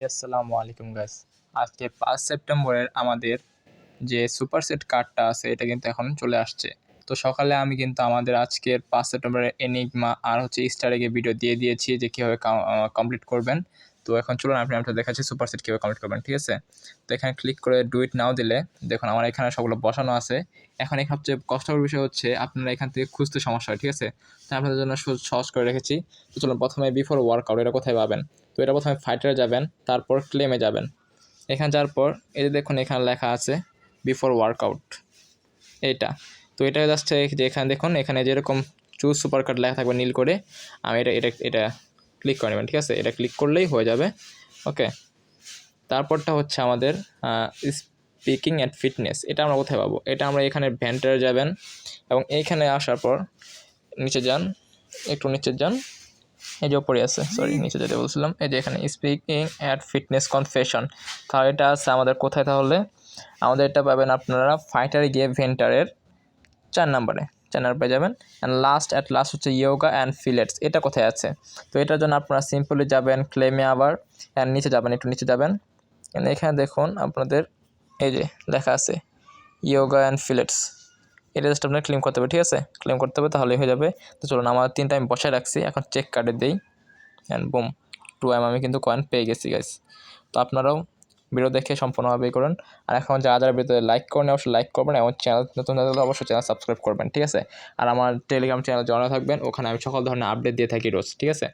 আসসালামু আলাইকুম গাইস। আজকে 5 সেপ্টেম্বরের আমাদের যে সুপার সেট কার্ডটা আছে এটা কিন্তু এখন চলে আসছে। তো সকালে আমি কিন্তু আমাদের আজকের 5 সেপ্টেম্বরের এনিগমা আর হচ্ছে ইস্টার এগে ভিডিও দিয়ে দিয়েছি যে কীভাবে কমপ্লিট করবেন। তো এখন চলুন আমি আপনাদের দেখাচ্ছি সুপার সেট কীভাবে কমপ্লিট করবেন, ঠিক আছে? তো এখানে ক্লিক করে ডু ইট নাও দিলে দেখুন আমার এখানে সবগুলো বসানো আছে। এখন এই সবচেয়ে কষ্টকর বিষয় হচ্ছে আপনারা এখান থেকে খুঁজতে সমস্যা হয়, ঠিক আছে? তো আপনাদের জন্য সহজ করে রেখেছি। তো চলুন প্রথমে বিফোর ওয়ার্কআউট এটা কোথায় পাবেন? তো এটা প্রথমে ফাইটারে যাবেন, তারপর ক্লেমে যাবেন। এখানে যাওয়ার পর এই যে দেখুন এখানে লেখা আছে বিফোর ওয়ার্কআউট এইটা। তো এটা জাস্ট যে এখানে দেখুন এখানে যেরকম চুজ সুপার কার্ড লেখা থাকবে নীল করে, আমি এটা ক্লিক করে নেবেন, ঠিক আছে? এটা ক্লিক করলেই হয়ে যাবে। ওকে, তারপরটা হচ্ছে আমাদের স্পিকিং অ্যান্ড ফিটনেস। এটা আমরা কোথায় পাবো? এটা আমরা এখানে ভেন্টারে যাবেন এবং এইখানে আসার পর নিচে যান, একটু নিচে যান, এই যে ওপরে আছে, সরি নিচে যেতে বলছিলাম, এই যে এখানে স্পিকিং অ্যাট ফিটনেস কনফেশন। তাহলে এটা আছে আমাদের কোথায়? তাহলে আমাদের এটা পাবেন আপনারা ফাইটারে গিয়ে ভেন্টারের 4 নম্বরে পেয়ে যাবেন। অ্যান্ড লাস্ট হচ্ছে ইয়োগা অ্যান্ড ফিলেটস। এটা কোথায় আছে? তো এটার জন্য আপনারা সিম্পলি যাবেন ক্লেমে, আবার অ্যান্ড নিচে যাবেন, একটু নিচে যাবেন। এখানে দেখুন আপনাদের এই যে লেখা আছে ইয়োগা অ্যান্ড ফিলেটস। এটা জাস্ট আপনার ক্লেম করতে হবে, ঠিক আছে? ক্লেম করতে হবে, তাহলেই হয়ে যাবে। তো চলুন আমার 3টা আমি বসায় রাখছি, এখন চেক কার্ডে দিই অ্যান্ড বুম 2M আমি কিন্তু কয়েন পেয়ে গেছি গাইস। তো আপনারাও ভিডিও দেখে সম্পূর্ণভাবে করুন। আর এখন যারা ভিডিওতে লাইক করেন অবশ্যই লাইক করবেন এবং চ্যানেল নতুন হলে অবশ্যই চ্যানেল সাবস্ক্রাইব করবেন, ঠিক আছে? আর আমার টেলিগ্রাম চ্যানেল জয়েন থাকবেন, ওখানে আমি সকল ধরনের আপডেট দিয়ে থাকি রোজ, ঠিক আছে?